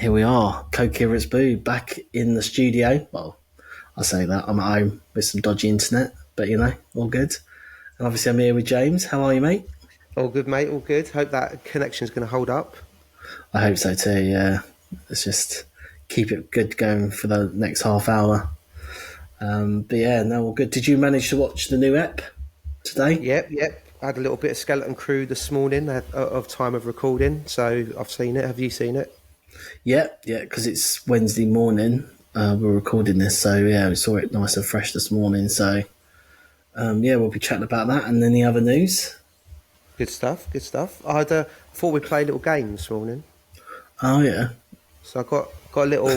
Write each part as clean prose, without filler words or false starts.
here we are. Co-Kira's Boo back in the studio. Well, I say that. I'm at home with some dodgy internet, but all good. And obviously I'm here with James. How are you, mate? All good, mate. All good. Hope that connection's going to hold up. I hope so too, yeah. Let's just keep it good going for the next half hour. But yeah, no, all good. Did you manage to watch the new ep today? Yep. I had a little bit of Skeleton Crew this morning of time of recording, so I've seen it. Have you seen it? Yeah, because it's Wednesday morning. We're recording this, so yeah, we saw it nice and fresh this morning. So yeah, we'll be chatting about that and any other news. Good stuff. Thought we'd play a little game this morning. Oh yeah. So I got a little,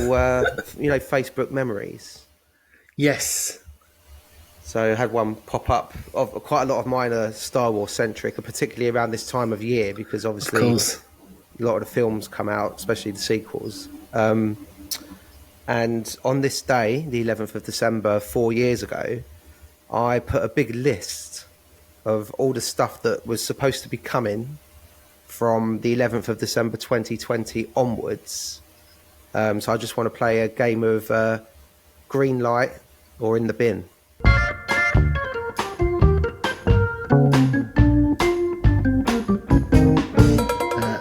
Facebook memories. Yes. So I had one pop up of quite a lot of mine are Star Wars centric, and particularly around this time of year because obviously a lot of the films come out, especially the sequels. And on this day, the 11th of December, 4 years ago, I put a big list of all the stuff that was supposed to be coming from the 11th of December 2020 onwards. So I just want to play a game of Greeniight or In the Bin.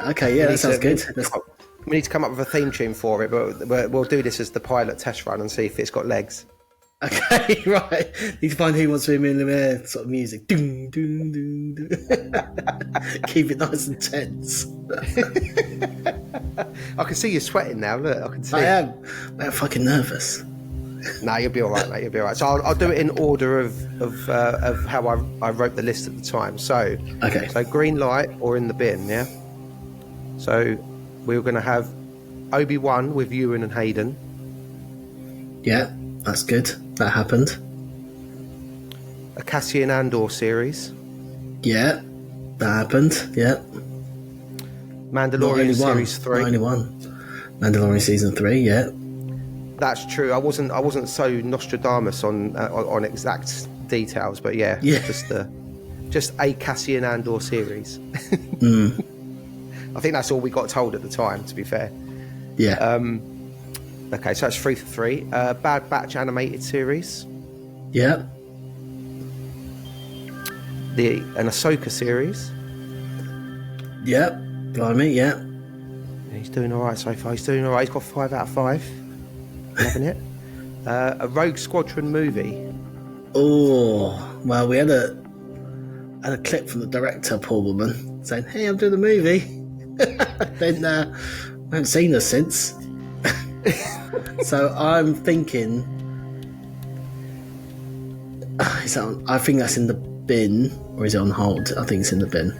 Okay, yeah, that sounds good. We need to come up with a theme tune for it, but we'll do this as the pilot test run and see if it's got legs. Okay, right. Need to find Who Wants to Be a Millionaire sort of music. Doom, doom, doom, doom. Keep it nice and tense. I can see you sweating now. Look, I can see. I am. I'm fucking nervous. No, you'll be all right, mate. You'll be all right. So I'll do it in order of how I wrote the list at the time. So okay. So Greeniight or In the Bin, yeah. So we were going to have Obi-Wan with Ewan and Hayden. Yeah, that's good. That happened. A Cassian Andor series. Yeah, that happened. Yeah. Mandalorian series 3. Not only one. Mandalorian season 3. Yeah. That's true. I wasn't so Nostradamus on exact details, but yeah. Just a Cassian Andor series. I think that's all we got told at the time, to be fair. Yeah. Okay, so that's 3 for 3. Bad Batch animated series. Yeah. An Ahsoka series. Yeah. Blimey, yeah. He's doing all right so far. He's doing all right. He's got 5 out of 5. Loving it. A Rogue Squadron movie. Oh, well, we had a clip from the director, poor woman, saying, "Hey, I'm doing a movie." Then I haven't seen her since. So I'm thinking, I think that's in the bin, or is it on hold? I think it's in the bin.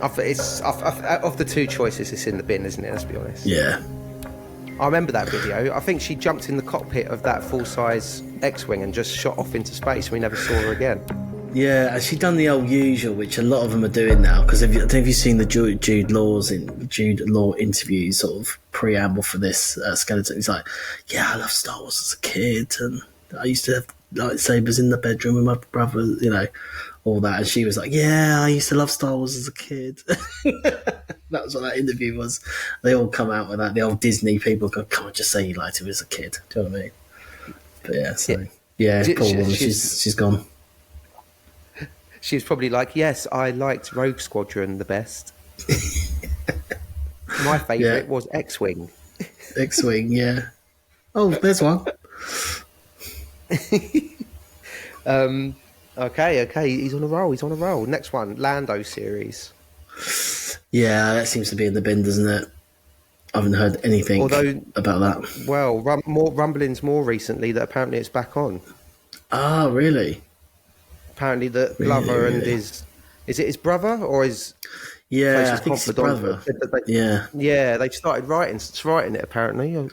Of the two choices, it's in the bin, isn't it? Let's be honest. Yeah. I remember that video. I think she jumped in the cockpit of that full-size X-Wing and just shot off into space. We never saw her again. Yeah, and she done the old usual, which a lot of them are doing now. Because have you seen the Jude Law interview, sort of preamble for this skeleton? He's like, "Yeah, I love Star Wars as a kid, and I used to have lightsabers in the bedroom with my brother, all that." And she was like, "Yeah, I used to love Star Wars as a kid." That was what that interview was. They all come out with that. The old Disney people go, "Come on, just say you liked him as a kid." Do you know what I mean? But yeah, so yeah, poor woman, she's gone. She was probably like, "Yes, I liked Rogue Squadron the best. My favourite was X-Wing." X-Wing, yeah. Oh, there's one. Okay. He's on a roll. Next one, Lando series. Yeah, that seems to be in the bin, doesn't it? I haven't heard anything about that. Well, more rumblings more recently that apparently it's back on. Ah, really? Apparently that Glover and is it his brother or his I think it's his brother. Yeah, they've started writing it apparently.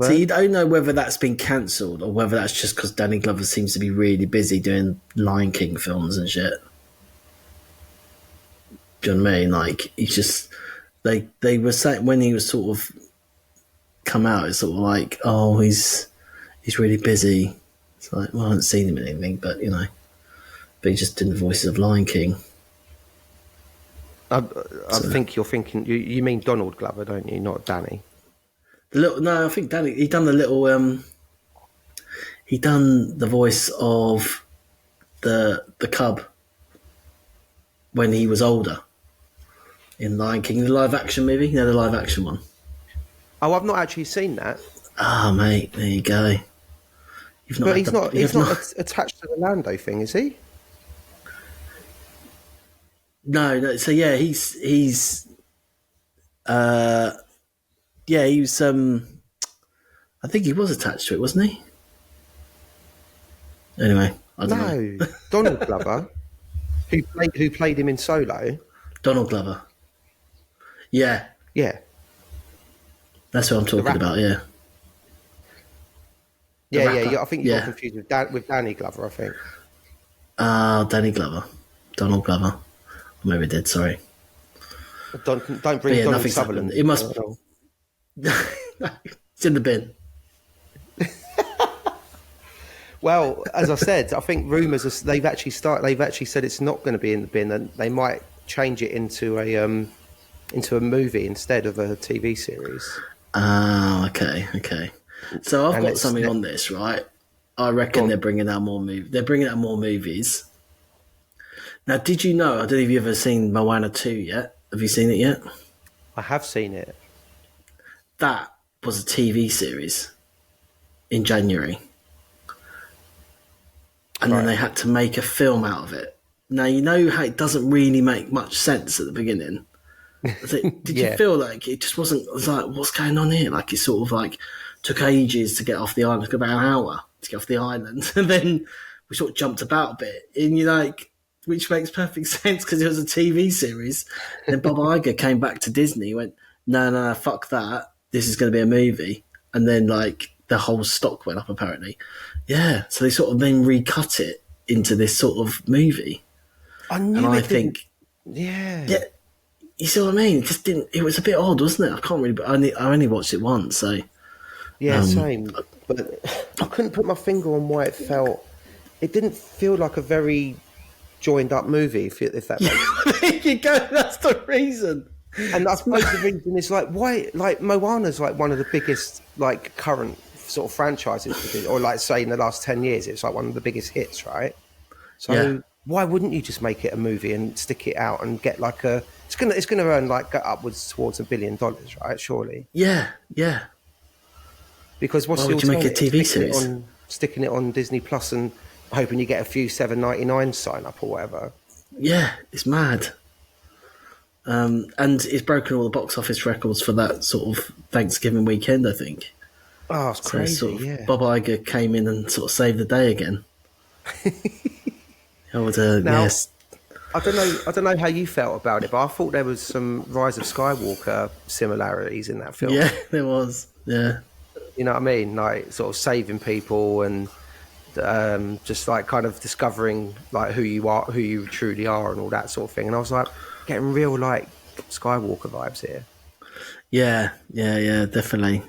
So you don't know whether that's been cancelled or whether that's just because Danny Glover seems to be really busy doing Lion King films and shit. Do you know what I mean? Like, he's just... They were saying when he was sort of come out, it's sort of like, oh, he's really busy. It's like, well, I haven't seen him in anything, but, But he just did the voices of Lion King. I think you're thinking... You mean Donald Glover, don't you? Not Danny. The little no, I think Danny. He done the little. He done the voice of the cub when he was older in Lion King, the live action movie. You know, the live action one. Oh, I've not actually seen that. Ah, mate, there you go. You've not But had he's the, not. you've He's not attached to the Lando thing, is he? no. So yeah, he's yeah, he was. I think he was attached to it, wasn't he? Anyway, I don't know. No, Donald Glover, who played him in Solo. Donald Glover. Yeah, Yeah, that's what I'm talking rapper. about. Yeah, the yeah. rapper. I think you Yeah. got confused with Danny Glover. I think. Danny Glover, Donald Glover. Maybe I did. Sorry. Don't But bring yeah, Donald nothing's happened. Sutherland. It must. It's in the bin. Well, as I said, I think rumours they've actually said it's not going to be in the bin, and they might change it into a movie instead of a TV series. Okay. So I've And got something on this, right? I reckon they're bringing out more movies. They're bringing out more movies. Now, did you know? I don't know if you've ever seen Moana 2 yet. Have you seen it yet? I have seen it. That was a TV series in January. And then Right. they had to make a film out of it. Now, you know how it doesn't really make much sense at the beginning. Did Yeah. you feel like it just wasn't? It was like, what's going on here? Like it sort of like took ages to get off the island. It took about an hour to get off the island, and then we sort of jumped about a bit. And you're like, which makes perfect sense because it was a TV series. And then Bob Iger came back to Disney, went, no, fuck that. This is going to be a movie. And then like the whole stock went up apparently. Yeah, so they sort of then recut it into this sort of movie. I knew And I it didn't- think, Yeah. you see what I mean? It just didn't. It was a bit odd, wasn't it? I can't really. I only watched it once, so Yeah, same. But I couldn't put my finger on why it felt. It didn't feel like a very joined up movie, if that makes sense. there you go. That's the reason. And I suppose the reason is like why, like Moana's like one of the biggest like current sort of franchises for Disney, or like say in the last 10 years, it's like one of the biggest hits, right? So Yeah. why wouldn't you just make it a movie and stick it out and get like it's gonna earn like upwards towards $1 billion, right? Surely. Yeah. Because what's Why the would you make a alternative? TV series? Sticking it on Disney Plus and hoping you get a few $7.99 sign up or whatever. Yeah, it's mad. And it's broken all the box office records for that sort of Thanksgiving weekend, I think. Oh, it's So crazy, sort of yeah. Bob Iger came in and sort of saved the day again. Now- Yes. I don't know how you felt about it, but I thought there was some Rise of Skywalker similarities in that film. Yeah, there was. Yeah. You know what I mean? Like sort of saving people and just like kind of discovering like who you are, who you truly are, and all that sort of thing. And I was like getting real like Skywalker vibes here. Yeah, definitely.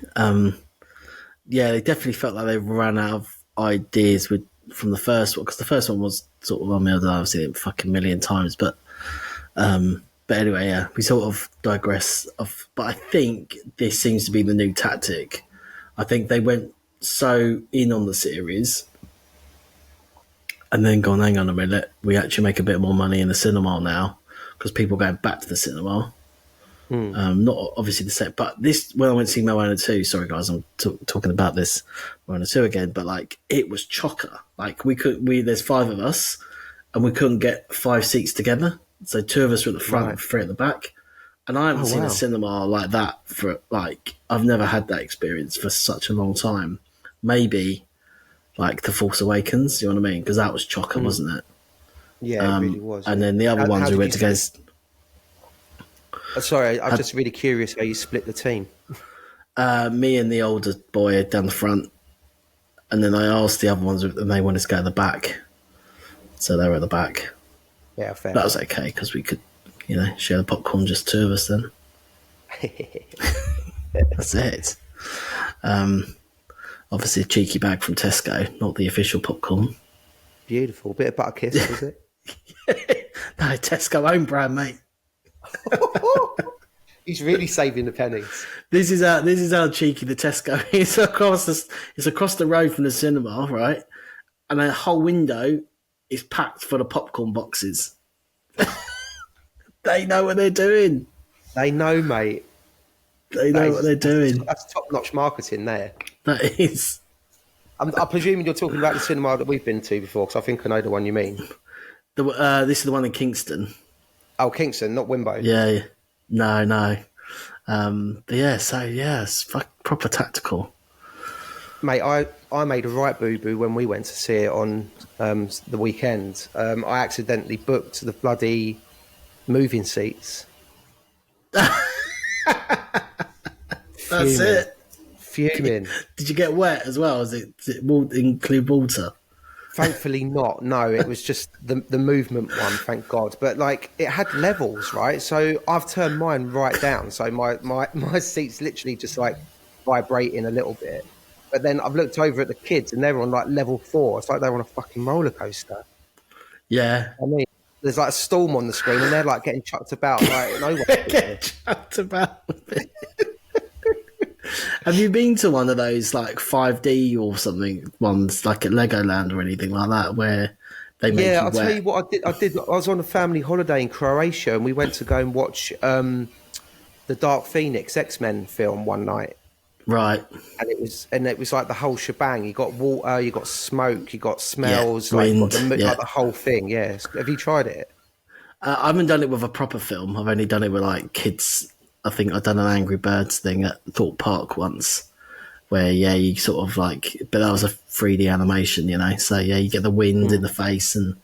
Yeah, they definitely felt like they ran out of ideas from the first one, because the first one was sort of, I mean, I've seen it fucking a million times, but anyway, yeah, we sort of digress. But I think this seems to be the new tactic. I think they went so in on the series and then gone, hang on a minute, we actually make a bit more money in the cinema now because people are going back to the cinema. Not obviously the same, but this, when I went to see Moana 2, sorry guys, I'm talking about this Moana 2 again, but like it was chocker. Like there's 5 of us and we couldn't get 5 seats together. So 2 of us were at the front and 3 at the back. And I haven't seen a cinema like that for like, I've never had that experience for such a long time. Maybe like The Force Awakens, you know what I mean? Because that was chocker, wasn't it? Yeah, it really was. And then the other ones we went to go. Sorry, I'm just really curious how you split the team. Me and the older boy down the front, and then I asked the other ones, and they wanted to go at the back, so they were at the back. Yeah, fair. That was okay because we could, share the popcorn, just 2 of us. Then that's it. Obviously, a cheeky bag from Tesco, not the official popcorn. Beautiful. Bit of butter kiss, was it? No, Tesco own brand, mate. He's really saving the pennies. This is how cheeky the Tesco is. It's across the road from the cinema, right? And a whole window is packed full of popcorn boxes. They know what they're doing. They know, mate. They know what they're doing. That's top-notch marketing there. That is. I'm presuming you're talking about the cinema that we've been to before, because I think I know the one you mean. This is the one in Kingston. Oh, Kingston, not Wimbo. Yeah. No. But yeah, it's proper tactical. Mate, I made a right boo-boo when we went to see it on the weekend. I accidentally booked the bloody moving seats. That's it. Fuming. Did you get wet as well? Does it include water? Thankfully not. No, it was just the movement one, thank God. But like it had levels, right? So I've turned mine right down. So my seat's literally just like vibrating a little bit. But then I've looked over at the kids and they're on like level 4. It's like they're on a fucking roller coaster. Yeah. I mean, there's like a storm on the screen and they're like getting chucked about like nowhere. Getting chucked about. Have you been to one of those like 5D or something ones like at Legoland or anything like that where they make you I'll wet? tell you what I did. I was on a family holiday in Croatia and we went to go and watch the Dark Phoenix X-Men film one night. Right. And it was like the whole shebang. You got water, you got smoke, you got smells, wind, like the whole thing. Yeah. Have you tried it? I haven't done it with a proper film. I've only done it with like kids. I think I've done an Angry Birds thing at Thorpe Park once where, you sort of like, but that was a 3D animation, So, you get the wind in the face and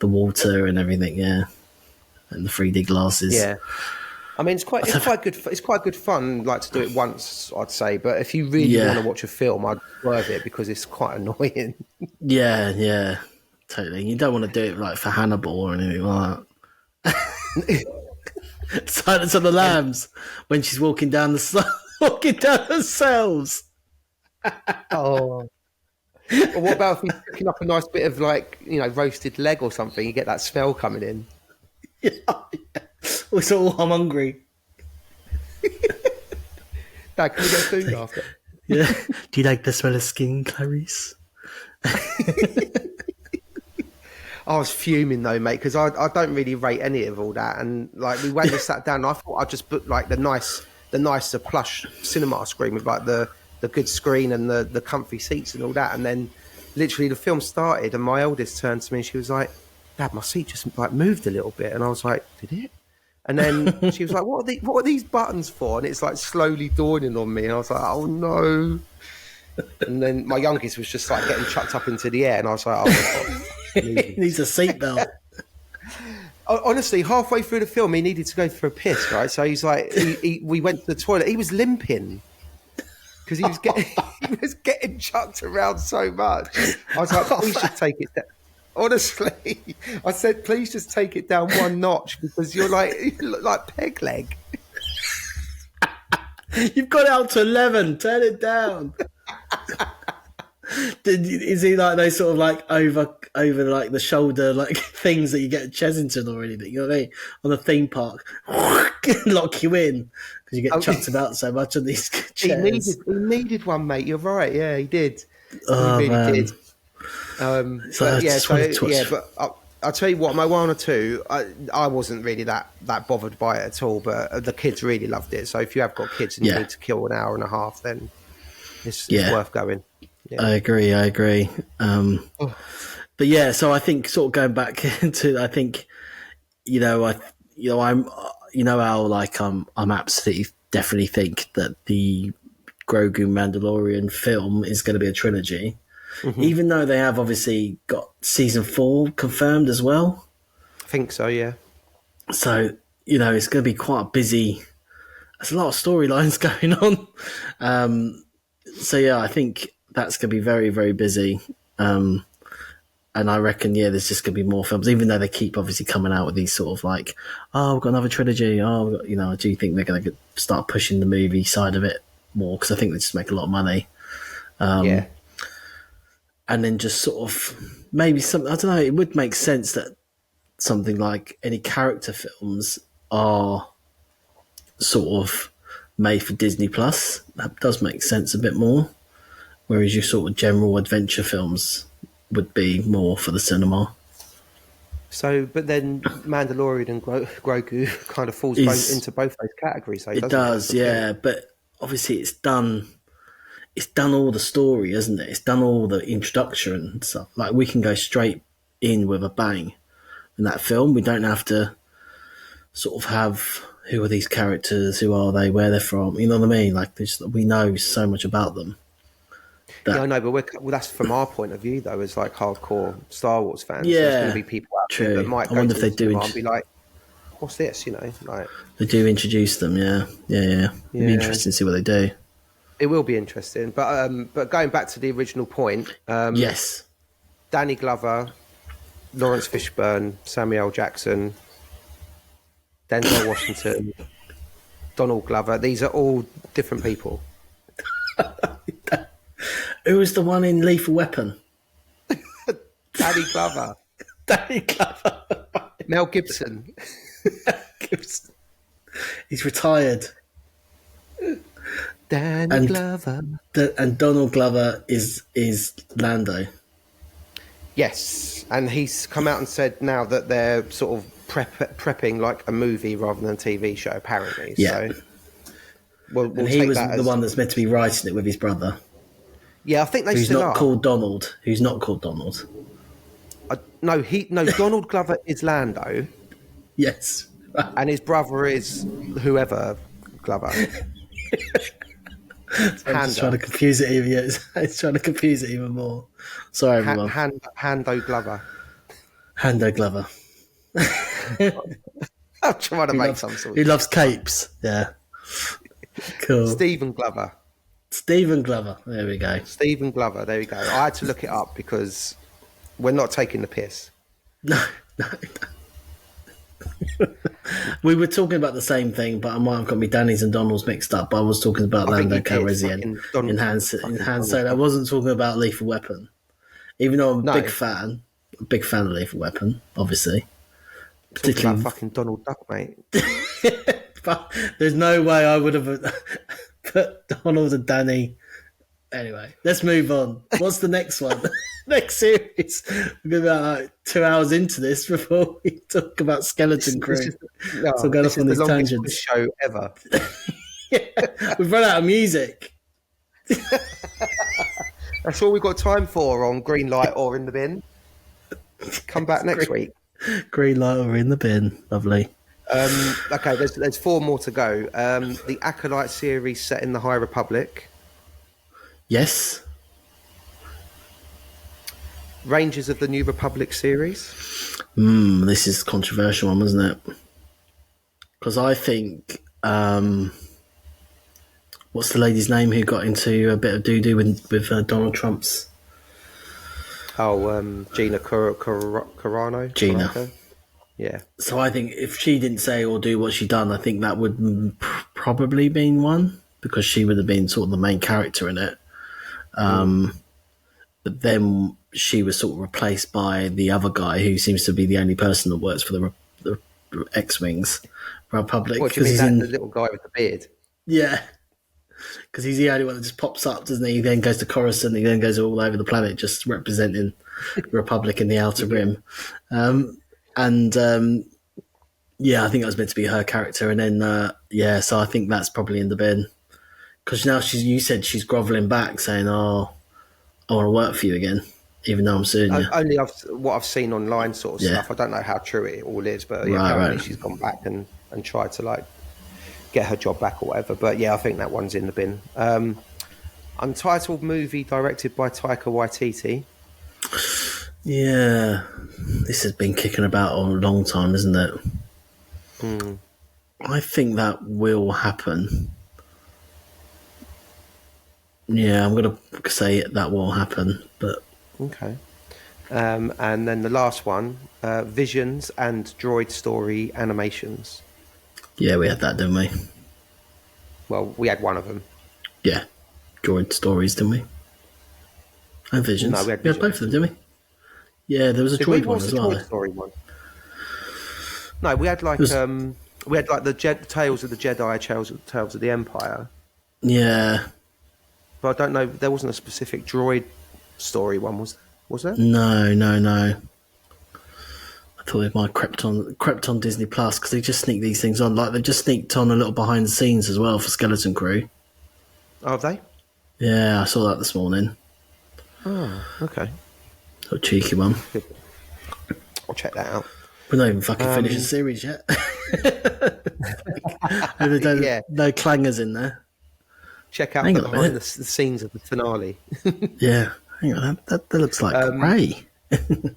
the water and everything, and the 3D glasses. Yeah. I mean, it's quite good. It's quite good fun, like to do it once, I'd say. But if you really want to watch a film, I'd swerve it because it's quite annoying. Yeah, totally. You don't want to do it like for Hannibal or anything like that. Silence of the Lambs when she's walking down the cells. Oh. Well, what about if you're picking up a nice bit of like roasted leg or something? You get that smell coming in. Yeah. It's all I'm hungry. Dad, can we get food after? Yeah. Do you like the smell of skin, Clarice? I was fuming though, mate, because I don't really rate any of all that. And like we went and sat down, and I thought I'd just book like the nicer plush cinema screen with like the good screen and the comfy seats and all that. And then literally the film started, and my eldest turned to me and she was like, "Dad, my seat just like moved a little bit." And I was like, "Did it?" And then she was like, what are these buttons for? And it's like slowly dawning on me. And I was like, oh no. And then my youngest was just like getting chucked up into the air. And I was like, oh my God. He needs a seatbelt. Honestly, halfway through the film, he needed to go for a piss, right? So he's like, we went to the toilet. He was limping because he was getting chucked around so much. I was like, we should take it down. Honestly, I said, please just take it down one notch because you look like peg leg. You've got it up to 11. Turn it down. Is he like those sort of like over like the shoulder like things that you get at Chessington or anything? You know what I mean? On the theme park, lock you in because you get chucked about so much on these chairs. He needed one, mate. You're right. Yeah, he did. Oh, he really man. did. But I'll tell you what, my 1 or 2, I wasn't really that bothered by it at all, but the kids really loved it. So if you have got kids and you need to kill an hour and a half, then it's worth going. Yeah. I agree. But yeah, so I think sort of going back to, I think, I'm absolutely definitely think that the Grogu Mandalorian film is going to be a trilogy. Mm-hmm. Even though they have obviously got season 4 confirmed as well. I think so, yeah. So, it's going to be quite busy. There's a lot of storylines going on. I think that's going to be very, very busy. And I reckon, there's just going to be more films, even though they keep obviously coming out with these sort of like, we've got another trilogy. I do think they're going to start pushing the movie side of it more because I think they just make a lot of money. And then just sort of maybe some, I don't know, it would make sense that something like any character films are sort of made for Disney Plus. That does make sense a bit more. Whereas your sort of general adventure films would be more for the cinema. So, but then Mandalorian and Grogu kind of falls into both those categories. So It doesn't it? does, yeah. But obviously, it's done. It's done all the story, isn't it? It's done all the introduction and stuff. Like we can go straight in with a bang in that film. We don't have to sort of have who are these characters, who are they, where they're from. You know what I mean? Like we know so much about them. Yeah, I know, but that's from our point of view, though, as like hardcore Star Wars fans. Yeah, there's going to be people out there that might go to the cinema and be like, "What's this?" You know, like they do introduce them. Yeah. It'd be interesting to see what they do. It will be interesting, but going back to the original point, yes, Danny Glover, Lawrence Fishburne, Samuel L. Jackson, Denzel Washington, Donald Glover. These are all different people. Who was the one in Lethal Weapon? Danny Glover. Danny Glover. Mel Gibson. He's retired. Danny Glover. And Donald Glover is Lando. Yes, and he's come out and said now that they're sort of prepping like a movie rather than a TV show, apparently. Yeah. So we'll and he was the one that's meant to be writing it with his brother. Yeah, I think they who's still not are. called Donald. Who's not called Donald. No, Donald Glover is Lando. Yes. And his brother is whoever Glover. I'm just trying to confuse it even. It's trying to confuse it even more. Sorry, everyone. Hando Glover. Hando Glover. I'm trying to make some sort. He loves capes. Yeah. Cool. Stephen Glover. Stephen Glover. There we go. Stephen Glover. There we go. I had to look it up because we're not taking the piss. No. We were talking about the same thing, but I might have got me Danny's and Donald's mixed up. I was talking about Lando Calrissian in Han Solo. I wasn't talking about Lethal Weapon, even though I'm a big fan of Lethal Weapon, obviously. Particularly about fucking Donald Duck, mate. But there's no way I would have put Donald and Danny. Anyway, let's move on. What's the next one? Next series. We're going to be like 2 hours into this before we talk about Skeleton Crew. So going off on these tangents. Show ever. Yeah, we've run out of music. That's all we've got time for on Greeniight or in the bin. Come back next week. Greeniight or in the bin. Lovely. Okay, there's 4 more to go. The Acolyte series set in the High Republic. Yes. Rangers of the New Republic series. This is a controversial one, isn't it? Because I think what's the lady's name who got into a bit of doo-doo with Donald Trump's? Oh, Gina Carano. Gina. Carano? Yeah. So I think if she didn't say or do what she done, I think that would probably been one, because she would have been sort of the main character in it. But then she was sort of replaced by the other guy who seems to be the only person that works for the X-Wings Republic. What do you mean, the little guy with the beard? Yeah. Because he's the only one that just pops up, doesn't he? He then goes to Coruscant, he then goes all over the planet just representing the Republic in the Outer Rim. Yeah, I think that was meant to be her character. And then, so I think that's probably in the bin. Because now you said she's grovelling back saying, oh, I want to work for you again, even though I'm suing you. Only what I've seen online sort of stuff. I don't know how true it all is, but apparently she's gone back and tried to like get her job back or whatever. But yeah, I think that one's in the bin. Untitled movie directed by Taika Waititi. Yeah, this has been kicking about a long time, isn't it? I think that will happen. Yeah, I'm going to say that will happen, but okay. And then the last one, Visions and Droid Story animations. Yeah, we had that, didn't we? Well, we had one of them. Yeah, Droid Stories, didn't we? And Visions. No, we had both of them, didn't we? Yeah, there was a Droid one as well. Droid Story one? No, we had like We had like the Tales of the Jedi, Tales of the Empire, Yeah. but I don't know. There wasn't a specific droid story one, was there? No. I thought it might have crept on Disney Plus because they just sneak these things on. Like, they've just sneaked on a little behind the scenes as well for Skeleton Crew. Oh, have they? Yeah, I saw that this morning. Oh, okay. A cheeky one. I'll check that out. We're not even fucking finished the series yet. Yeah. No clangers in there. Check out Hang the on a behind the minute. scenes of the finale. Yeah, hang on, that looks like Ray. Do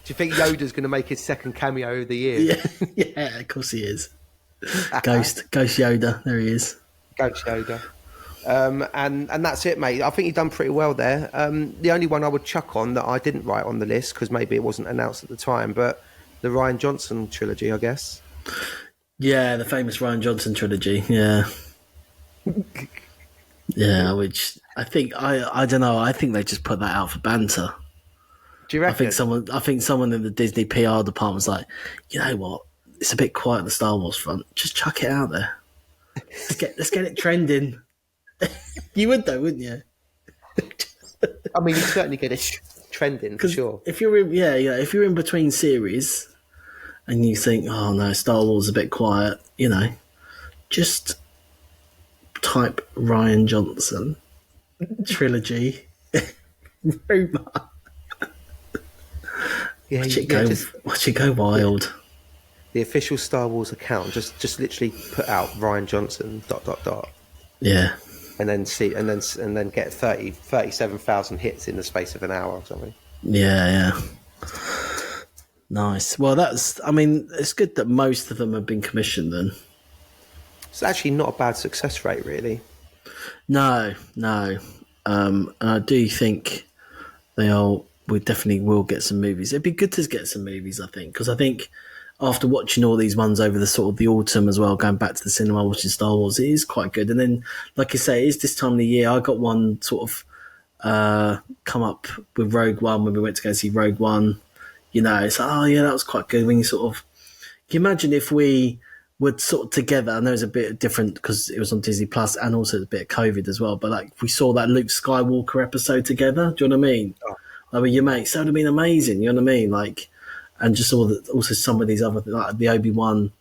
you think Yoda's going to make his second cameo of the year? Yeah, of course he is. Ghost Yoda, there he is. Ghost Yoda. And that's it, mate. I think you've done pretty well there. The only one I would chuck on that I didn't write on the list because maybe it wasn't announced at the time, but the Rian Johnson trilogy, I guess. Yeah, the famous Rian Johnson trilogy. Yeah, yeah. Which I think I don't know. I think they just put that out for banter. Do you reckon? I think someone in the Disney PR department was like, you know what? It's a bit quiet on the Star Wars front. Just chuck it out there. Let's get it trending. You would though, wouldn't you? I mean, you certainly get it trending for sure. If you're if you're in between series and you think, oh no, Star Wars is a bit quiet, just type Rian Johnson trilogy rumor. Yeah, Watch it go wild. The official Star Wars account just literally put out Rian Johnson ... Yeah. And then get 37,000 hits in the space of an hour or something. Yeah. Nice. Well, it's good that most of them have been commissioned then. It's actually not a bad success rate, really. No. And I do think we definitely will get some movies. It'd be good to get some movies, I think, because I think after watching all these ones over the sort of the autumn as well, going back to the cinema, watching Star Wars, it is quite good. And then, like you say, it is this time of the year. I got one sort of come up with Rogue One when we went to go see Rogue One. It's like, oh yeah, that was quite good. When you sort of, can you imagine if we were sort of together? I know it's a bit different because it was on Disney Plus and also a bit of COVID as well. But like, if we saw that Luke Skywalker episode together, do you know what I mean? Oh. Like with your mates, that would have been amazing. You know what I mean? Like, and just also some of these other, like the Obi-Wan,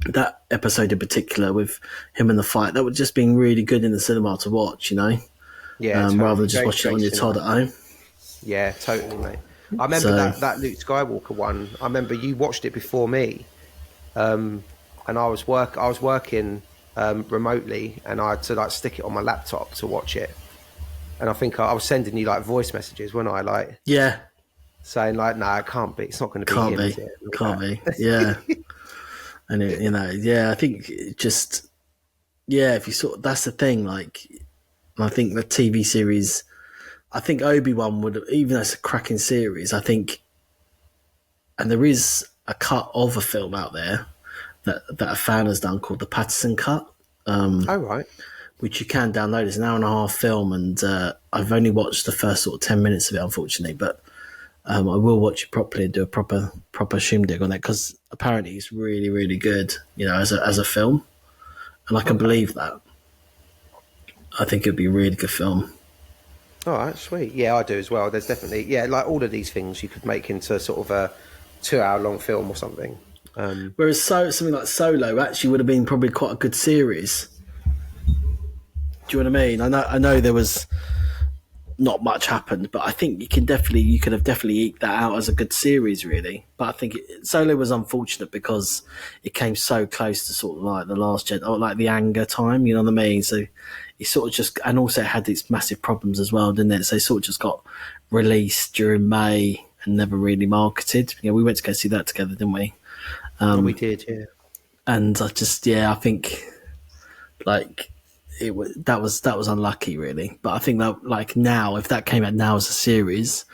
that episode in particular with him and the fight, that would just been really good in the cinema to watch. Yeah, totally. Rather than just watching it on your Todd at home. Yeah, totally, mate. I remember that Luke Skywalker one. I remember you watched it before me, and I was working remotely, and I had to like stick it on my laptop to watch it. And I think I was sending you like voice messages, wasn't I? Like, yeah, saying like, "No, it can't be. It's not going to be can't him, be, is it?" Can't be. Yeah, and I think it just, if you that's the thing. Like, I think the TV series. I think Obi-Wan would, even though it's a cracking series, I think, and there is a cut of a film out there that a fan has done called the Patterson Cut. Oh, right. Which you can download. It's an hour and a half film, and I've only watched the first sort of 10 minutes of it, unfortunately, but I will watch it properly and do a proper shindig on it because apparently it's really, really good, as a film, and I can believe that. I think it'd be a really good film. All right, sweet. Yeah, I do as well. There's definitely, like all of these things you could make into sort of a 2-hour-long film or something. Whereas something like Solo actually would have been probably quite a good series. Do you know what I mean? I know there was not much happened, but I think you could have definitely eked that out as a good series, really. But I think Solo was unfortunate because it came so close to sort of like the last gen, or like the anger time. You know what I mean? So it sort of just, and also it had its massive problems as well, didn't it? So it sort of just got released during May and never really marketed. We went to go see that together, didn't we? We did, yeah. And I just, I think like that was unlucky, really. But I think that like now, if that came out now as a series,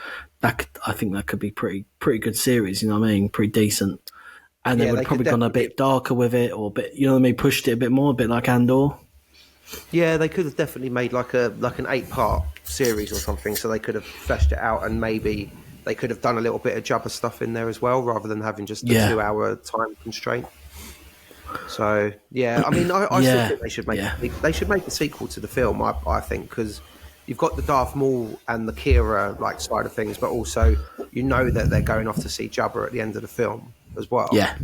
I think that could be pretty good series. You know what I mean? Pretty decent. And they would probably gone a bit darker with it, or a bit, you know what I mean? Pushed it a bit more, a bit like Andor. Yeah, they could have definitely made like an 8-part series or something, so they could have fleshed it out, and maybe they could have done a little bit of Jabba stuff in there as well, rather than having just the Yeah. 2-hour time constraint. So yeah, I mean, I still think they should make a sequel to the film. I think, because you've got the Darth Maul and the Kira like side of things, but also that they're going off to see Jabba at the end of the film as well. Yeah.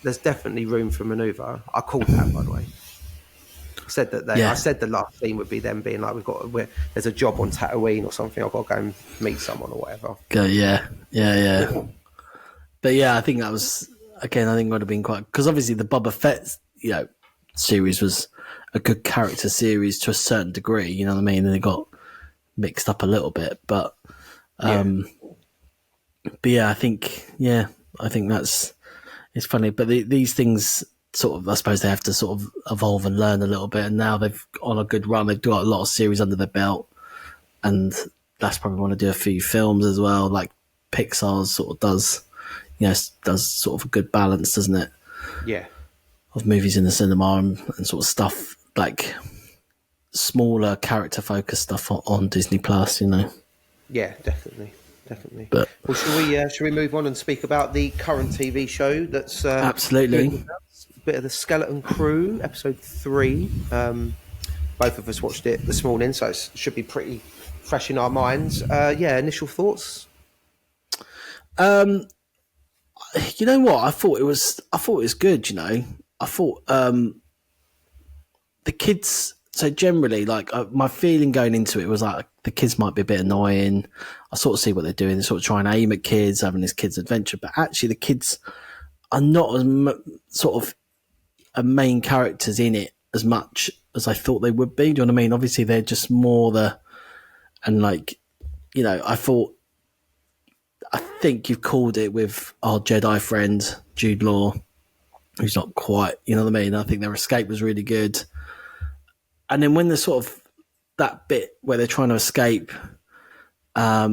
There's definitely room for manoeuvre. I called that, by the way. I said that I said the last scene would be them being like, there's a job on Tatooine or something. I've got to go and meet someone or whatever. Yeah. But yeah, I think that was, again, I think it would have been quite, because obviously the Boba Fett, series was a good character series to a certain degree. You know what I mean? And it got mixed up a little bit, but yeah, I think it's funny. But these things sort of, I suppose they have to sort of evolve and learn a little bit. And now they've on a good run. They've got a lot of series under their belt, and that's probably want to do a few films as well. Like Pixar sort of does sort of a good balance, doesn't it? Yeah. Of movies in the cinema and sort of stuff like smaller character focused stuff on Disney Plus, Yeah, definitely. But well, shall we move on and speak about the current TV show that's absolutely a bit of the Skeleton Crew, episode 3. Both of us watched it this morning, so it should be pretty fresh in our minds. Initial thoughts. You know what? I thought it was good. I thought the kids. So generally, like my feeling going into it was like the kids might be a bit annoying. I sort of see what they're doing. They're sort of trying to aim at kids, having this kids adventure, but actually the kids are not as sort of main characters in it as much as I thought they would be. Do you know what I mean? Obviously, they're just more I think you've called it with our Jedi friend Jude Law, who's not quite, you know what I mean? I think their escape was really good. And then when there's sort of that bit where they're trying to escape, I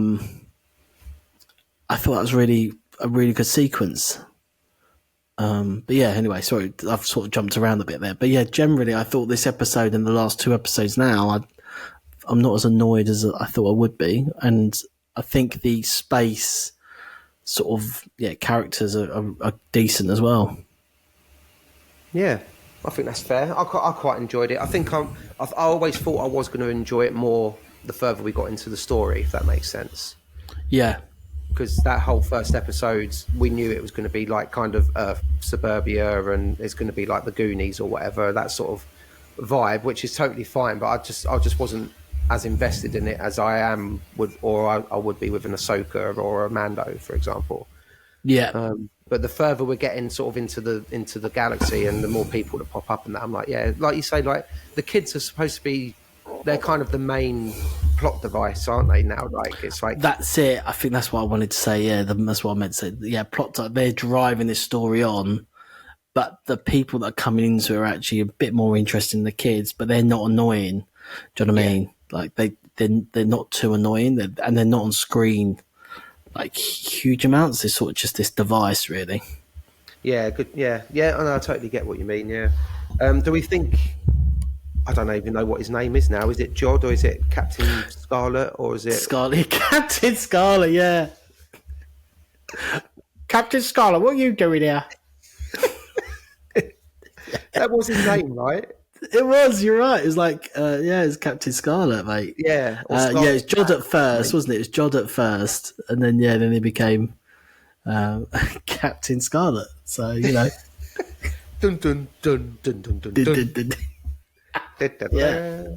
thought that was really a really good sequence. But yeah, anyway, sorry, I've sort of jumped around a bit there. But yeah, generally, I thought this episode and the last 2 episodes now, I'm not as annoyed as I thought I would be. And I think the space sort of, characters are decent as well. Yeah, I think that's fair. I quite enjoyed it. I think I always thought I was going to enjoy it more the further we got into the story, if that makes sense. Yeah. Because that whole first episode, we knew it was going to be like kind of suburbia, and it's going to be like the Goonies or whatever, that sort of vibe, which is totally fine. But I just wasn't as invested in it as I would be with an Ahsoka or a Mando, for example. Yeah. But the further we're getting sort of into the galaxy, and the more people that pop up, and that, I'm like, yeah, like you say, like the kids are supposed to be, they're kind of the main plot device, aren't they now? Like, it's like, that's it. I think that's what I wanted to say. Yeah, that's what I meant to say. Yeah, they're driving this story on, but the people that are coming into it are actually a bit more interested in the kids, but they're not annoying. Do you know what I mean? Like they're not too annoying, and they're not on screen like huge amounts. It's sort of just this device, really. Yeah, good. Yeah. I totally get what you mean. Yeah. Do we think? I don't even know what his name is now. Is it Jod, or is it Captain Scarlet, or is it Scarlet? Captain Scarlet, yeah. Captain Scarlet, what are you doing here? That was his name, right? It was. You're right. It was like, it's Captain Scarlet, mate. Yeah. It's Jod at first, wasn't it? It was Jod at first, and then then he became Captain Scarlet. So dun dun dun dun dun dun dun. Yeah.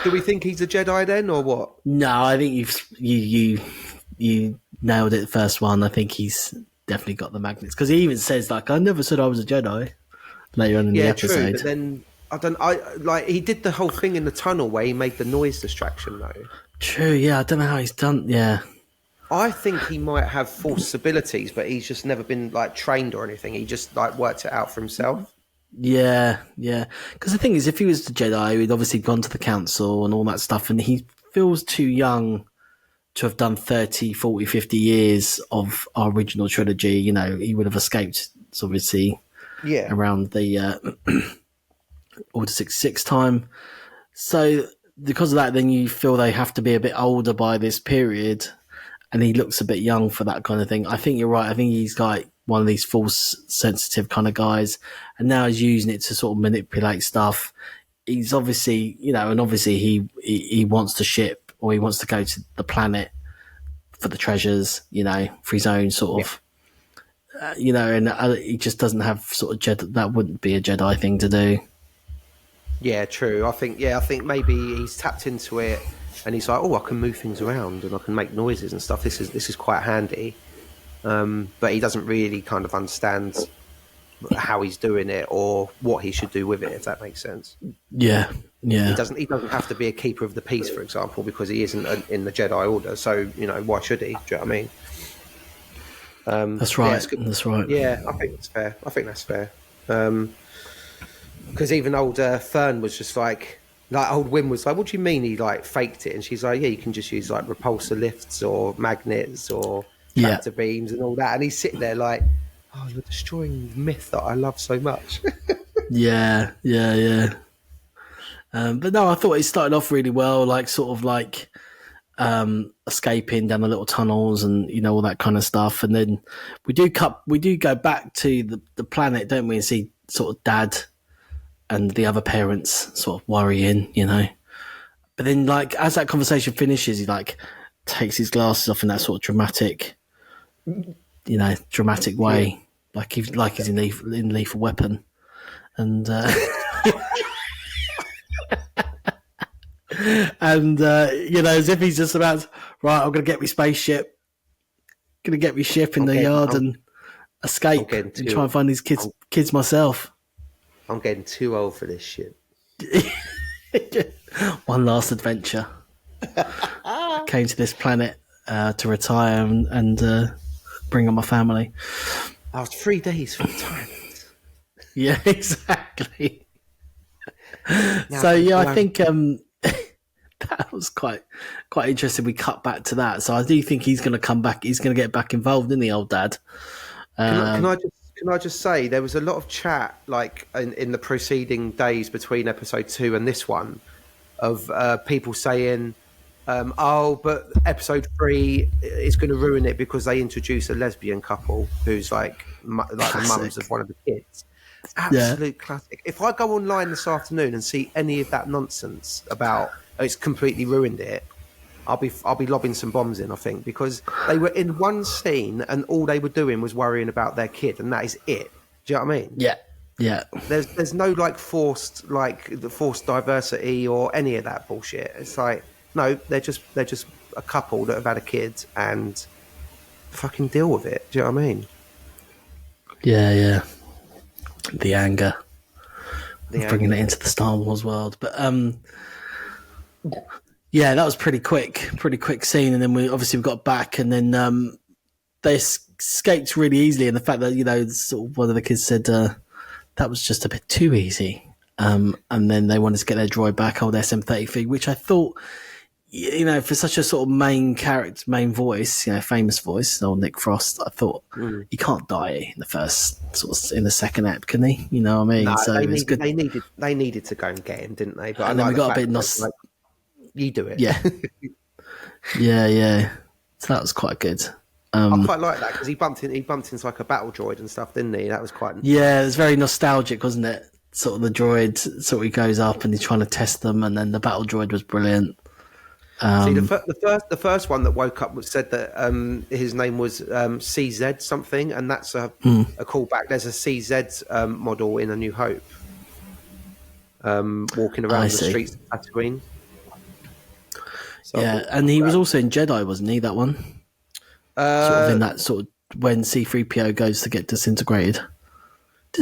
Do we think he's a Jedi then, or what? No, I think you nailed it. The first one. I think he's definitely got the magnets, because he even says like, "I never said I was a Jedi." Later on in the episode. True. But then he did the whole thing in the tunnel where he made the noise distraction though. True. Yeah, I don't know how he's done. Yeah. I think he might have Force abilities, but he's just never been like trained or anything. He just like worked it out for himself. Yeah. Because the thing is, if he was the Jedi, he'd obviously gone to the council and all that stuff, and he feels too young to have done 30, 40, 50 years of our original trilogy. He would have escaped, obviously, around the Order 66 time. So because of that, then you feel they have to be a bit older by this period. and he looks a bit young for that kind of thing. I think you're right. I think he's like one of these false sensitive kind of guys, and now he's using it to sort of manipulate stuff. He's obviously, and obviously he wants to ship, or he wants to go to the planet for the treasures, for his own sort of, and he just doesn't have sort of Jedi. That wouldn't be a Jedi thing to do. Yeah, true. I think maybe he's tapped into it, and he's like, oh, I can move things around and I can make noises and stuff. This is quite handy. But he doesn't really kind of understand how he's doing it or what he should do with it, if that makes sense. Yeah. He doesn't have to be a keeper of the peace, for example, because he isn't in the Jedi Order. So why should he? Do you know what I mean? That's right. Yeah, that's right. Yeah, I think that's fair. Because even old Fern was just like old Wim was like, what do you mean he like faked it? And she's like, yeah, you can just use like repulsor lifts or magnets or tractor beams and all that. And he's sitting there like, oh, you're destroying the myth that I love so much. Yeah. But no, I thought it started off really well, like sort of like escaping down the little tunnels and all that kind of stuff. And then we do go back to the planet, don't we, and see sort of Dad and the other parents sort of worrying, But then, like, as that conversation finishes, he like takes his glasses off in that sort of dramatic way, like he's in Lethal Weapon, and and as if he's just about right. I'm gonna get my spaceship, gonna get my ship in the yard and escape and try and find these kids myself. I'm getting too old for this shit. One last adventure. Came to this planet to retire and bring up my family. I was 3 days for retirement. Yeah, exactly. So yeah, I think that was quite interesting. We cut back to that, so I do think he's going to come back. He's going to get back involved in the old Dad. Can I just say there was a lot of chat like in the preceding days between episode 2 and this one of people saying, but episode 3 is going to ruin it because they introduce a lesbian couple who's like the mums of one of the kids. Absolute classic. If I go online this afternoon and see any of that nonsense about it's completely ruined it, I'll be lobbing some bombs in, I think, because they were in one scene and all they were doing was worrying about their kid, and that is it. Do you know what I mean? Yeah. There's no forced diversity or any of that bullshit. It's like, no, they're just a couple that have had a kid and fucking deal with it. Do you know what I mean? Yeah. The anger. Bringing it into the Star Wars world, but yeah, that was pretty quick scene, and then we got back, and then they escaped really easily. And the fact that sort of one of the kids said that was just a bit too easy, and then they wanted to get their droid back, old SM-33, which I thought, for such a sort of main character, main voice, famous voice, old Nick Frost, I thought he can't die in the first in the second ep, can he? You know what I mean? No, so they needed to go and get him, didn't they? But and then we got a bit you do it. Yeah. Yeah. So that was quite good. I quite like that because he bumped into like a battle droid and stuff, didn't he? That was quite. Yeah, it was very nostalgic, wasn't it? Sort of the droid, sort of he goes up and he's trying to test them, and then the battle droid was brilliant. See, the first one that woke up said that his name was CZ something, and that's a callback. There's a CZ model in A New Hope, walking around the streets of Tatooine. So yeah, and he was also in Jedi, wasn't he? That one, sort of in that sort of when C-3PO goes to get disintegrated.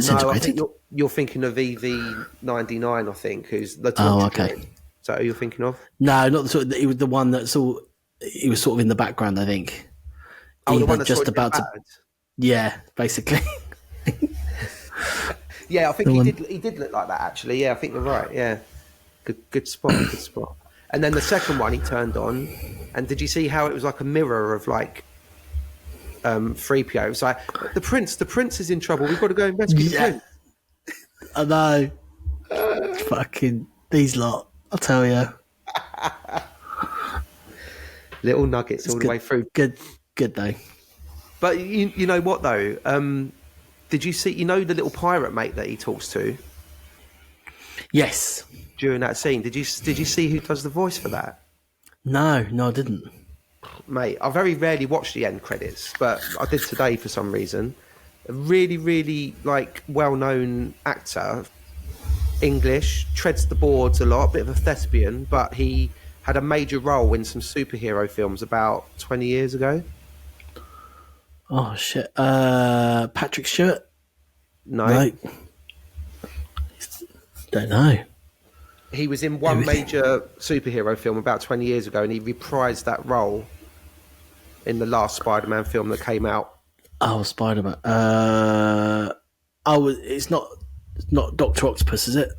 No, I think you're thinking of EV-99. I think who's the okay. Droid. Is that who you're thinking of? No, not the sort of. He was the one that he was sort of in the background, I think. The one that's just about to. Yeah, basically. Yeah, I think he did look like that actually. Yeah, I think you're right. Yeah, good spot. And then the second one he turned on, and did you see how it was like a mirror of like 3PO? It was like the prince is in trouble. We've got to go and rescue the prince. I know. Fucking these lot, I'll tell you. Little nuggets It's all the good. way through. Good though. But you know what though? Did you see? You know the little pirate mate that he talks to Yes. during that scene. Did you see who does the voice for that? No, I didn't. Mate, I very rarely watch the end credits, but I did today for some reason. A really, really like well-known actor, English, treads the boards a lot, bit of a thespian, but he had a major role in some superhero films about 20 years ago. Oh shit. Patrick Stewart? No. Don't know. He was in one major superhero film about 20 years ago, and he reprised that role in the last Spider-Man film that came out. Oh, Spider-Man. It's not Doctor Octopus, is it?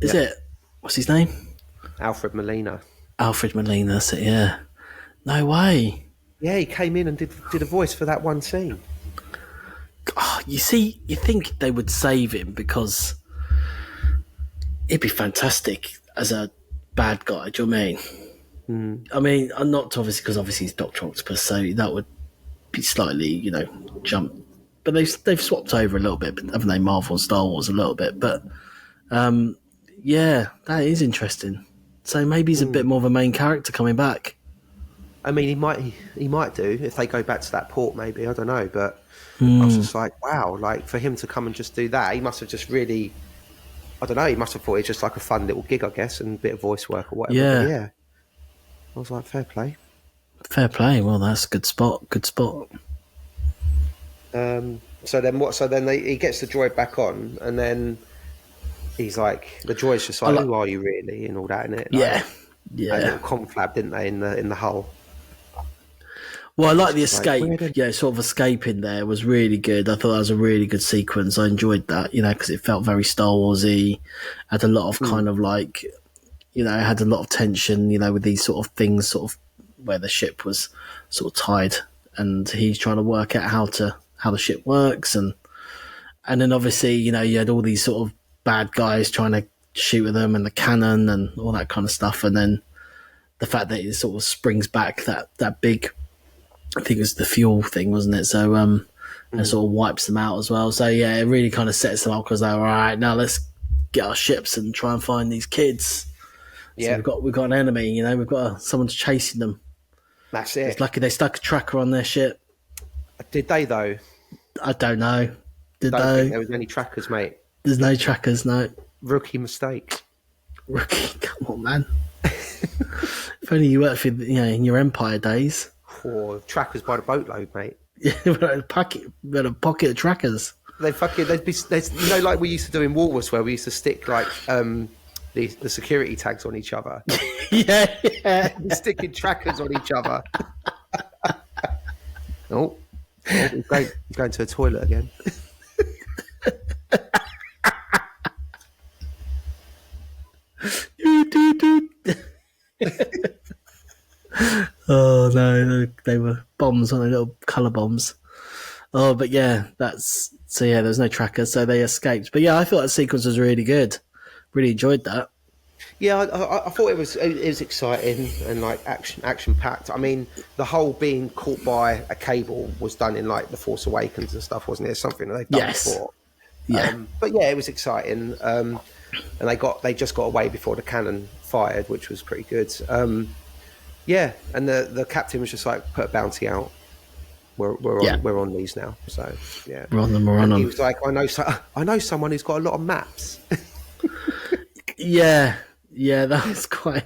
Is it? What's his name? Alfred Molina. Alfred Molina, that's it, yeah. No way. Yeah, he came in and did a voice for that one scene. Oh, you see, you think they would save him because it'd be fantastic as a bad guy, do you know what I mean? I mean, not obviously because obviously he's Doctor Octopus, so that would be slightly, jump. But they've swapped over a little bit, haven't they? Marvel and Star Wars a little bit, but yeah, that is interesting. So maybe he's a bit more of a main character coming back. I mean, he might do if they go back to that port. Maybe, I don't know, but I was just like, wow, like for him to come and just do that, he must have just really, I don't know, he must have thought it's just like a fun little gig, I guess, and a bit of voice work or whatever. Yeah. But yeah. I was like, fair play. Fair play. Well, that's a good spot. Good spot. So then what? So then he gets the droid back on, and then he's like, the droid's just like, who are you really, and all that, innit? Like, Yeah. a little conflab, didn't they, in the hull? Well, I like the escape. Yeah, sort of escaping there was really good. I thought that was a really good sequence. I enjoyed that, because it felt very Star Warsy. Had a lot of kind of like, it had a lot of tension, with these sort of things, sort of where the ship was sort of tied, and he's trying to work out how the ship works, and then obviously, you had all these sort of bad guys trying to shoot at them, and the cannon and all that kind of stuff, and then the fact that it sort of springs back that big, I think it was the fuel thing, wasn't it? So and sort of wipes them out as well. So yeah, it really kind of sets them up because they're all right. Now let's get our ships and try and find these kids. Yeah, so we've got an enemy. We've got someone's chasing them. That's it. It's lucky they stuck a tracker on their ship. Did they though? I don't know. Did Don't they? think there was any trackers, mate. There's no trackers. No. Rookie mistake. Rookie, come on, man. If only you worked for in your Empire days. Or trackers by the boatload, mate. Yeah, a pocket of trackers. They'd be like we used to do in Walrus, where we used to stick like the security tags on each other. yeah. Sticking trackers on each other. Oh, I'm going to the toilet again. Oh no, they were bombs, weren't they? Little colour bombs. Oh, but yeah, there's no trackers, so they escaped. But yeah, I thought that sequence was really good. Really enjoyed that. Yeah, I thought it was exciting and like action packed. I mean, the whole being caught by a cable was done in like The Force Awakens and stuff, wasn't it? It's something that they've done before. Yeah. But yeah, it was exciting. And they just got away before the cannon fired, which was pretty good. Yeah, and the captain was just like, put a bounty out. We're on these now. So yeah, we're on them. He was like, I know someone who's got a lot of maps. Yeah, that was quite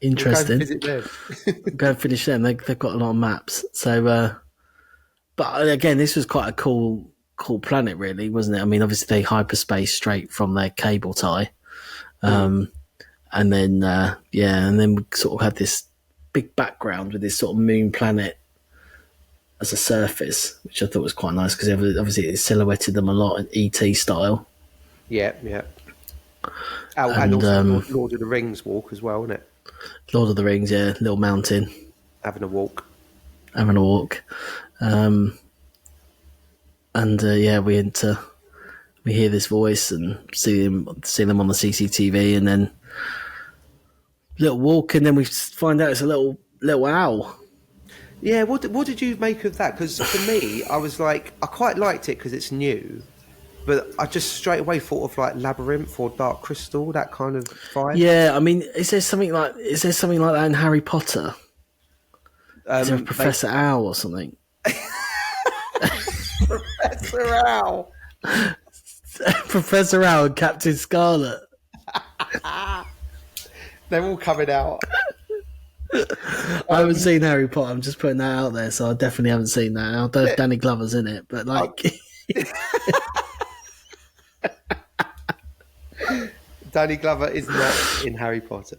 interesting. We'll go and visit them. Go and finish them. They've got a lot of maps. So, but again, this was quite a cool planet, really, wasn't it? I mean, obviously they hyperspace straight from their cable tie, and then we sort of had this big background with this sort of moon planet as a surface, which I thought was quite nice because obviously it silhouetted them a lot in ET style. Yeah. And also Lord of the Rings walk as well, isn't it? Lord of the Rings, yeah, little mountain. Having a walk. We hear this voice and see them on the CCTV, and then little walk, and then we find out it's a little little owl. Yeah, what did you make of that? Because for me, I was like, I quite liked it because it's new, but I just straight away thought of like Labyrinth or Dark Crystal, that kind of vibe. Yeah, I mean, is there something like that in Harry Potter? Is there a They Professor Owl or something? Professor Owl. Professor Owl and Captain Scarlet. They're all coming out. I haven't seen Harry Potter. I'm just putting that out there, so I definitely haven't seen that. I don't know if Danny Glover's in it, but like, Danny Glover is not in Harry Potter.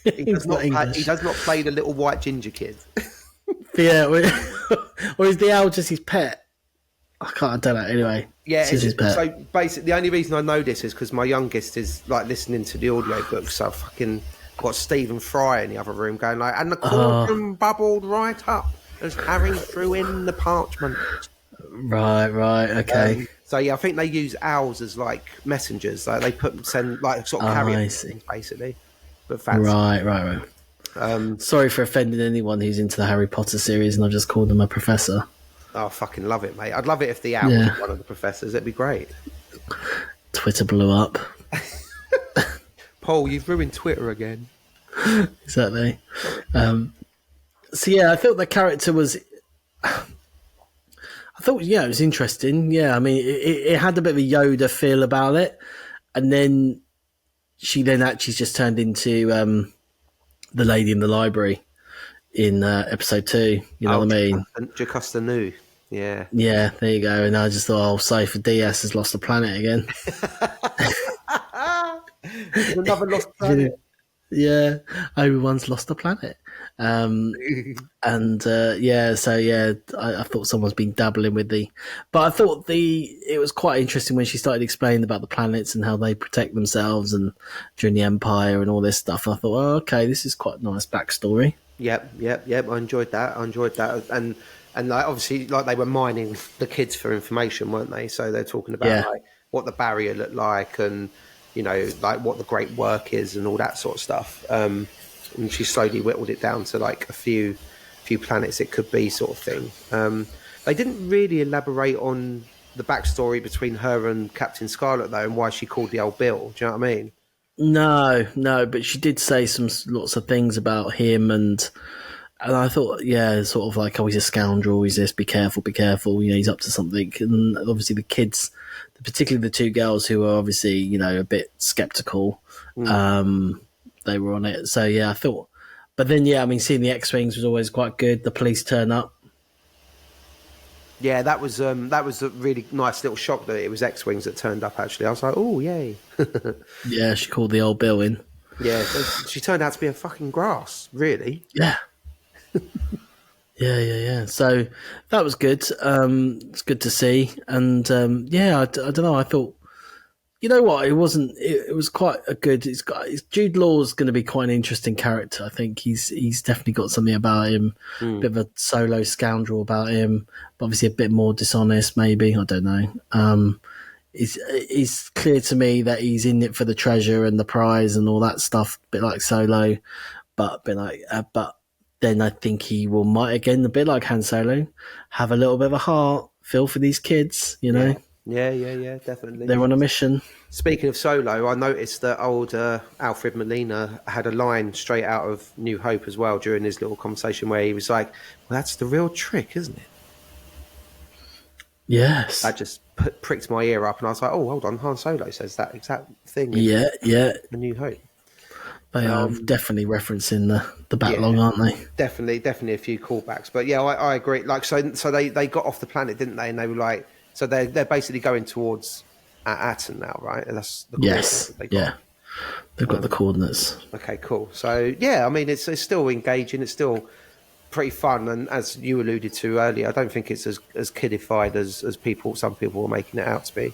He does not. He does not play the little white ginger kid. Yeah, or is the owl just his pet? I don't know. Anyway, Yeah, it's his pet. so basically, the only reason I know this is because my youngest is like listening to the audiobook. So I fucking got Stephen Fry in the other room going like, and the cauldron bubbled right up as Harry threw in the parchment. Right, okay. So yeah, I think they use owls as like messengers. Like they send like sort of carrier things, basically. But fancy. Right. Sorry for offending anyone who's into the Harry Potter series, and I've just called them a professor. Oh, I fucking love it, mate. I'd love it if the owl was one of the professors. It'd be great. Twitter blew up. Paul, you've ruined Twitter again. Exactly. So yeah, I thought the character was. I thought it was interesting. Yeah, I mean, it had a bit of a Yoda feel about it, and then she actually just turned into the lady in the library in episode 2. You know what I mean? Jocasta Nu. Yeah. Yeah, there you go. And I just thought, Cypher Diaz has lost the planet again. Another lost planet. Yeah, Obi-Wan's lost the planet. I thought someone's been dabbling with but I thought it was quite interesting when she started explaining about the planets and how they protect themselves and during the Empire and all this stuff. I thought, okay, this is quite a nice backstory. Yep. I enjoyed that. And like obviously, like they were mining the kids for information, weren't they? So they're talking about like what the barrier looked like, and like what the great work is, and all that sort of stuff. And she slowly whittled it down to like a few planets it could be, sort of thing. They didn't really elaborate on the backstory between her and Captain Scarlet though, and why she called the old Bill. Do you know what I mean? No, but she did say lots of things about him, and I thought, sort of like, he's a scoundrel, he's this, be careful, he's up to something. And obviously the kids, particularly the 2 girls who are obviously, a bit sceptical, they were on it. So, I thought, but then, seeing the X-Wings was always quite good. The police turn up. Yeah, that was a really nice little shock that it was X-Wings that turned up, actually. I was like, oh, yay. Yeah, she called the old Bill in. Yeah, so she turned out to be a fucking grass, really. Yeah. Yeah. So that was good. It's good to see. And I don't know. I thought, you know what? It wasn't. It was quite a good. Jude Law's going to be quite an interesting character. I think he's definitely got something about him. A bit of a solo scoundrel about him, but obviously a bit more dishonest. Maybe, I don't know. It's clear to me that he's in it for the treasure and the prize and all that stuff. A bit like Solo, but then I think he might again, a bit like Han Solo, have a little bit of a heart, feel for these kids, Yeah, definitely. They're on a mission. Speaking of Solo, I noticed that old Alfred Molina had a line straight out of New Hope as well during his little conversation where he was like, well, that's the real trick, isn't it? Yes. That just pricked my ear up, and I was like, oh, hold on, Han Solo says that exact thing. Yeah. The New Hope. They are definitely referencing the Batlong, aren't they? Definitely a few callbacks. But yeah, I agree. Like, so they got off the planet, didn't they? And they were like, so they're basically going towards Aten now, right? And that's the yes, they got. Yeah. They've got the coordinates. Okay, cool. So yeah, I mean, it's still engaging. It's still pretty fun, and as you alluded to earlier, I don't think it's as kidified as some people were making it out to be.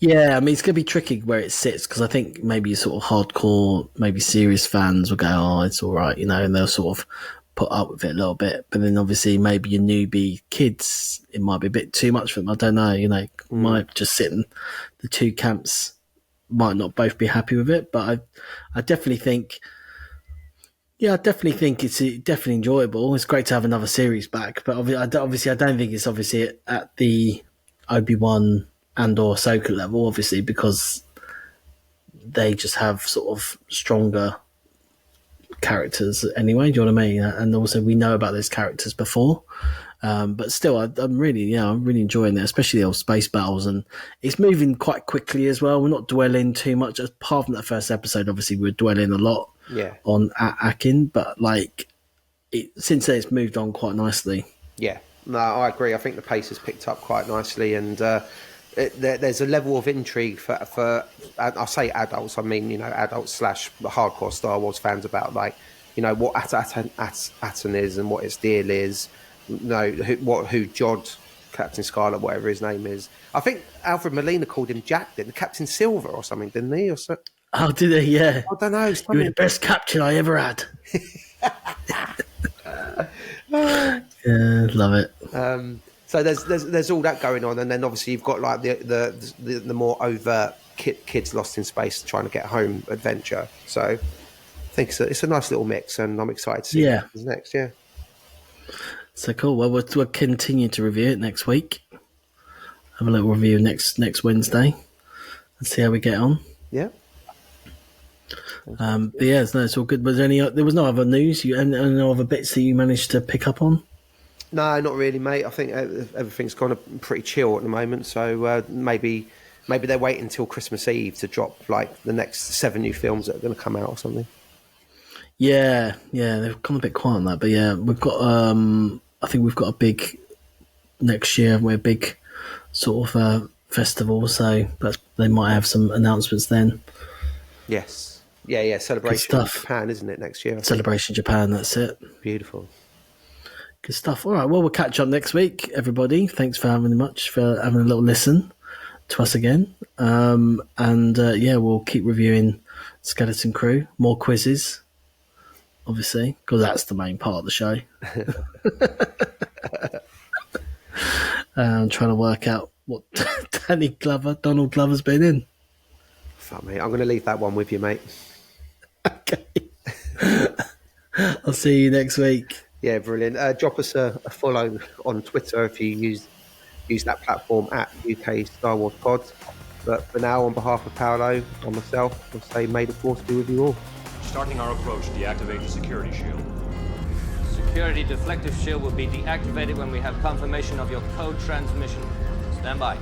Yeah, I mean, it's going to be tricky where it sits, because I think maybe sort of hardcore, maybe serious fans will go, oh, it's all right, and they'll sort of put up with it a little bit. But then obviously maybe your newbie kids, it might be a bit too much for them. I don't know, might just sit in the 2 camps, might not both be happy with it. But I definitely think Yeah, I definitely think it's definitely enjoyable. It's great to have another series back, but obviously, I don't think it's obviously at the Obi-Wan and or Ahsoka level, obviously, because they just have sort of stronger characters anyway. Do you know what I mean? And also, we know about those characters before. But still, I'm really enjoying it, especially the old space battles, and it's moving quite quickly as well. We're not dwelling too much. Apart from that first episode, obviously, we're dwelling a lot Yeah. on Akin, but like since then, it's moved on quite nicely. Yeah, no, I agree. I think the pace has picked up quite nicely, and there's a level of intrigue for I say adults. I mean, adults / hardcore Star Wars fans about what Atten is and what its deal is. Who Jod, Captain Scarlet, whatever his name is. I think Alfred Molina called him Jack, didn't Captain Silver or something, didn't he? Or so? Oh, did he? Yeah. I don't know. You were the best captain I ever had. Yeah, love it. So there's all that going on, and then obviously you've got like the more overt kids lost in space trying to get home adventure. So I think it's a nice little mix, and I'm excited to see what happens next. Yeah. So cool. Well, we'll continue to review it next week. Have a little review next Wednesday and see how we get on. Yeah. But yeah, it's all good. There was no other news? No other bits that you managed to pick up on? No, not really, mate. I think everything's kind of pretty chill at the moment. So maybe they're waiting until Christmas Eve to drop like the next 7 new films that are going to come out or something. Yeah, they've gone a bit quiet on that. But yeah, we've got. I think we've got a big next year. We're a big sort of festival, so they might have some announcements then. Yes. Yeah. Celebration Japan, isn't it, next year? Celebration Japan. That's it. Beautiful. Good stuff. All right. Well, we'll catch up next week, everybody. Thanks for having a little listen to us again. We'll keep reviewing Skeleton Crew. More quizzes, obviously, because that's the main part of the show. Trying to work out what Donald Glover's been in. Fuck me. I'm going to leave that one with you, mate. Okay. I'll see you next week. Yeah, brilliant. Drop us a follow on Twitter if you use that platform at UK Star Wars Pod. But for now, on behalf of Paolo and myself, I'll say may the force be with you all. Starting our approach, deactivate the security shield. Security deflective shield will be deactivated when we have confirmation of your code transmission. Stand by.